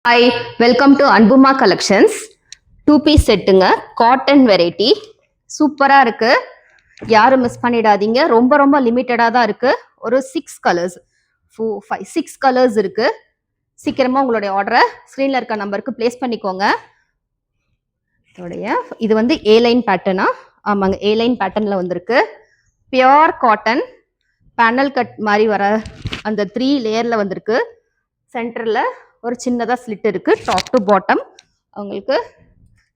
Hi, welcome to Anbuma Collections. 2-piece செட்டுங்க, cotton variety. சூப்பரா இருக்கு. யாரும் மிஸ் பண்ணிடாதீங்க. ரொம்ப ரொம்ப லிமிட்டடா தான் இருக்கு. ஒரு 6 கலர்ஸ் 4 5 6 கலர்ஸ் இருக்கு. சீக்கிரமா உங்களுடைய ஆர்டரை ஸ்க்ரீன்ல இருக்க நம்பருக்கு பிளேஸ் பண்ணிக்கோங்க. இது வந்து ஏ லைன் பேட்டர்னா? ஆமாங்க, ஏ லைன் பேட்டர்ன்ல வந்திருக்கு. பியோர் காட்டன் பேனல் கட் மாதிரி வர அந்த 3 லேயர்ல வந்திருக்கு. சென்டர்ல ஒரு சின்னதா ஸ்லிட் இருக்கு. டாப் டு பாட்டம் உங்களுக்கு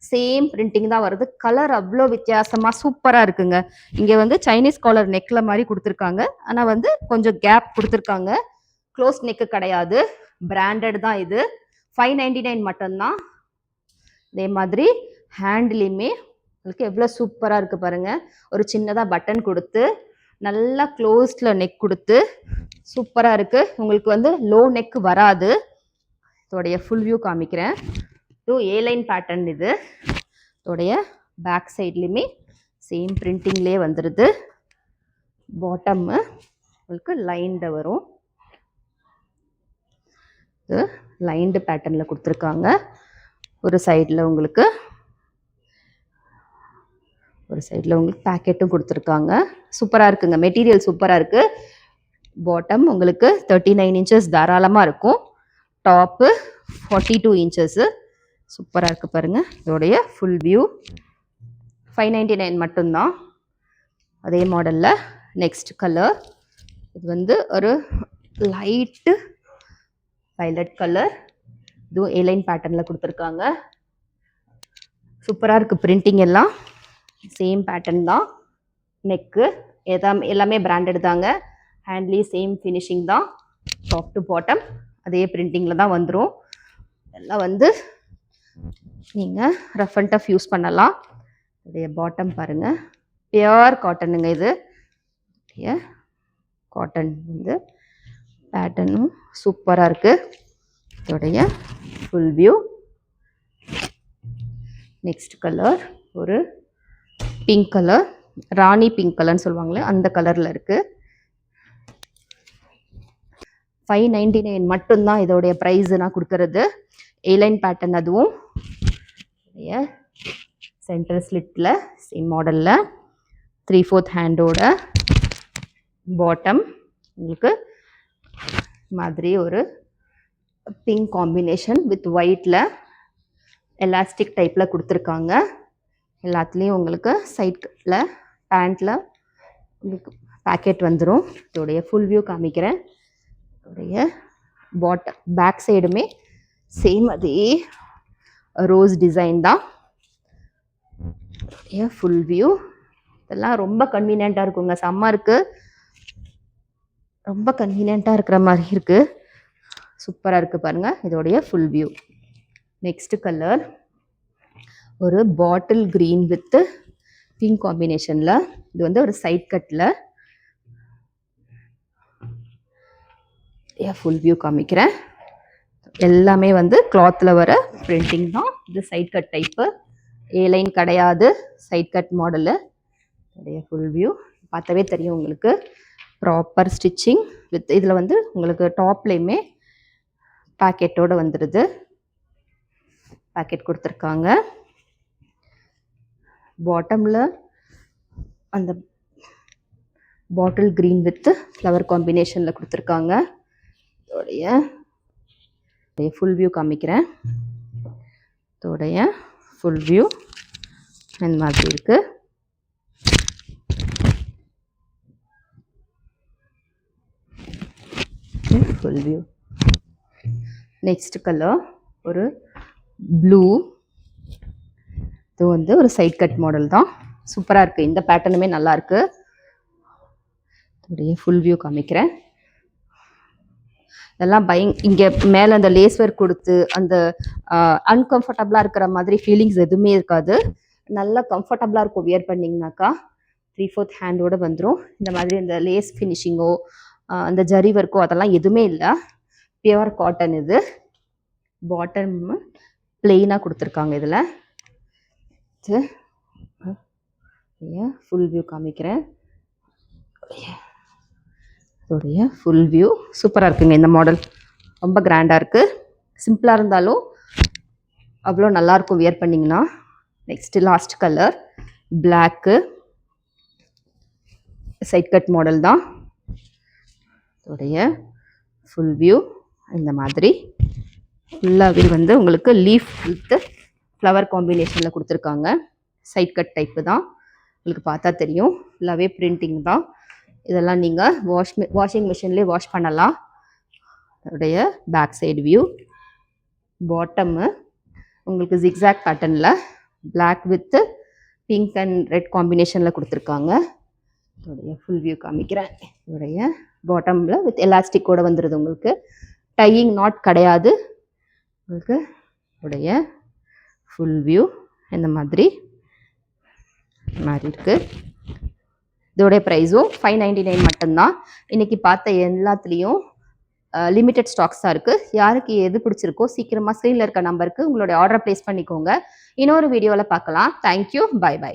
சேம் பிரிண்டிங் தான் வருது. கலர் அவ்வளோ வித்தியாசமா சூப்பரா இருக்குங்க. இங்க வந்து சைனீஸ் காலர் நெக்ல மாதிரி கொடுத்துருக்காங்க. ஆனா வந்து கொஞ்சம் கேப் கொடுத்துருக்காங்க. க்ளோஸ் நெக்கு கிடையாது, பிராண்டட் தான். இது 599 மட்டும்தான். அதே மாதிரி ஹேண்ட்லேயுமே உங்களுக்கு எவ்வளோ சூப்பரா இருக்கு பாருங்க. ஒரு சின்னதா பட்டன் கொடுத்து நல்லா க்ளோஸ்ல நெக் கொடுத்து சூப்பரா இருக்கு. உங்களுக்கு வந்து லோ நெக் வராது. இதோடைய ஃபுல் வியூ காமிக்கிறேன். ஏ லைன் பேட்டர்ன் இது. இதோடைய பேக் சைட்லையுமே சேம் பிரிண்டிங்லேயே வந்துடுது. பாட்டம்மு உங்களுக்கு லைன்ட வரும். இது லைன்டு பேட்டர்னில் கொடுத்துருக்காங்க. ஒரு சைடில் உங்களுக்கு பேக்கெட்டும் கொடுத்துருக்காங்க. சூப்பராக இருக்குங்க. மெட்டீரியல் சூப்பராக இருக்குது. பாட்டம் உங்களுக்கு 39 இன்ச்சஸ் தாராளமாக இருக்கும். Top 42 inches. சூப்பராக இருக்குது பாருங்கள். இதோடைய ஃபுல் வியூ 599 மட்டும்தான். அதே மாடலில் நெக்ஸ்ட் கலர் இது வந்து ஒரு லைட்டு வயலட் கலர். இதுவும் ஏ லைன் பேட்டர்னில் கொடுத்துருக்காங்க. சூப்பராக இருக்குது. பிரிண்டிங் எல்லாம் சேம் பேட்டர்ன் தான். நெக்கு எல்லாமே பிராண்டட் தாங்க. ஹேண்ட்லி சேம் ஃபினிஷிங் தான். டாப் டு பாட்டம் அதே பிரிண்டிங்கில் தான் வந்துடும். எல்லாம் வந்து நீங்கள் ரஃப் அண்ட் டஃப் யூஸ் பண்ணலாம். இதோடைய பாட்டம் பாருங்கள், பியோர் காட்டனுங்க. இது காட்டன் வந்து பேட்டர்னும் சூப்பராக இருக்குது. இதோடைய ஃபுல் வியூ. நெக்ஸ்ட் கலர் ஒரு பிங்க் கலர், ராணி பிங்க் கலர்னு சொல்லுவாங்களே அந்த கலரில் இருக்குது. 599 மட்டும்தான் இதோடைய ப்ரைஸ் நான் கொடுக்கறது. ஏலைன் பேட்டர்ன், அதுவும் சென்டர் ஸ்லிட்டில் சேம் மாடலில் 3/4 ஹேண்டோட பாட்டம் உங்களுக்கு மாதிரி ஒரு பிங்க் காம்பினேஷன் வித் ஒயிட்டில் எலாஸ்டிக் டைப்பில் கொடுத்துருக்காங்க. எல்லாத்துலேயும் உங்களுக்கு சைடில் பேண்ட்டில் உங்களுக்கு பேக்கெட் வந்துடும். இதோடைய ஃபுல் வியூ காமிக்கிறேன். இதோடைய பேக் சைடுமே சேம் அதே ரோஸ் டிசைன் தான். Full view. இதெல்லாம் ரொம்ப கன்வீனியண்ட்டாக இருக்குங்க. சம்மருக்கு ரொம்ப கன்வீனியண்ட்டாக இருக்கிற மாதிரி இருக்குது. சூப்பராக இருக்குது பாருங்கள். இதோடைய ஃபுல் வியூ. நெக்ஸ்ட் கலர் ஒரு பாட்டில் க்ரீன் வித் பிங்க் காம்பினேஷனில். இது வந்து ஒரு சைட் கட்டில். ஃபுல் வியூ காமிக்கிறேன். எல்லாமே வந்து கிளாத்தில் வர பிரிண்டிங் தான். இது சைட் கட் டைப்பு, ஏ லைன் கிடையாது, சைட் கட் மாடலு. இதோடைய ஃபுல் வியூ பார்த்தாவே தெரியும் உங்களுக்கு. ப்ராப்பர் ஸ்டிச்சிங் வித் இதில் வந்து உங்களுக்கு டாப்லேயுமே பேக்கெட்டோடு வந்துடுது. பேக்கெட் கொடுத்துருக்காங்க. பாட்டமில் அந்த பாட்டில் க்ரீன் வித் ஃப்ளவர் காம்பினேஷனில் கொடுத்துருக்காங்க. இதோடைய ஃபுல் வியூ காமிக்கிறேன். இதோடைய ஃபுல் வியூ இந்த மாதிரி இருக்கு. Full view. நெக்ஸ்ட் கலர் ஒரு ப்ளூ. இது வந்து ஒரு சைட் கட் மாடல் தான். சூப்பராக இருக்குது. இந்த பேட்டர்னுமே நல்லா இருக்கு. இதோடைய ஃபுல் வியூ காமிக்கிறேன். இதெல்லாம் இங்கே மேலே அந்த லேஸ் ஒர்க் கொடுத்து அந்த அன்கம்ஃபர்டபுளாக இருக்கிற மாதிரி ஃபீலிங்ஸ் எதுவுமே இருக்காது. நல்லா கம்ஃபர்டபுளாக இருக்கும் வியர் பண்ணிங்கனாக்கா. 3/4 ஹேண்டோடு வந்துடும். இந்த மாதிரி இந்த லேஸ் ஃபினிஷிங்கோ அந்த ஜரி ஒர்க்கோ அதெல்லாம் எதுவுமே இல்லை. Pure cotton. இது பாட்டம் பிளெயினாக கொடுத்துருக்காங்க. இதில் ஃபுல் வியூ காமிக்கிறேன். இதோடைய ஃபுல் வியூ சூப்பராக இருக்குங்க. இந்த மாடல் ரொம்ப கிராண்டாக இருக்குது. சிம்பிளாக இருந்தாலும் அவ்வளோ நல்லாயிருக்கும் வியர் பண்ணிங்கன்னா. Next last colour black, side cut model தான். உடைய ஃபுல் வியூ இந்த மாதிரி ஃபுல்லாகவே வந்து உங்களுக்கு லீஃப் வித் ஃப்ளவர் காம்பினேஷனில் கொடுத்துருக்காங்க. சைட் கட் டைப்பு தான், உங்களுக்கு பார்த்தா தெரியும். ஃபுல்லாகவே பிரிண்டிங் தான். இதெல்லாம் நீங்கள் வாஷிங் மிஷின்லேயே வாஷ் பண்ணலாம். அதோடைய பேக் சைடு வியூ. பாட்டமு உங்களுக்கு ஜிக்ஸாக் பேட்டர்னில் black with pink and red காம்பினேஷனில் கொடுத்துருக்காங்க. இதோடைய ஃபுல் வியூ காமிக்கிறேன். இதோடைய பாட்டமில் வித் எலாஸ்டிக்கோடு வந்துடுது. உங்களுக்கு டையிங் நாட் கிடையாது. உங்களுக்கு இதோடைய ஃபுல் வியூ இந்த மாதிரி இருக்குது. இதோடைய ப்ரைஸும் 599 மட்டும்தான். இன்றைக்கி பார்த்த எல்லாத்துலேயும் லிமிட்டட் ஸ்டாக்ஸ் தான் இருக்குது. யாருக்கு எது பிடிச்சிருக்கோ சீக்கிரமாக ஸ்க்ரீனில் இருக்க நம்பருக்கு உங்களுடைய ஆர்டரை ப்ளேஸ் பண்ணிக்கோங்க. இன்னொரு வீடியோவில் பார்க்கலாம். தேங்க்யூ. Bye by.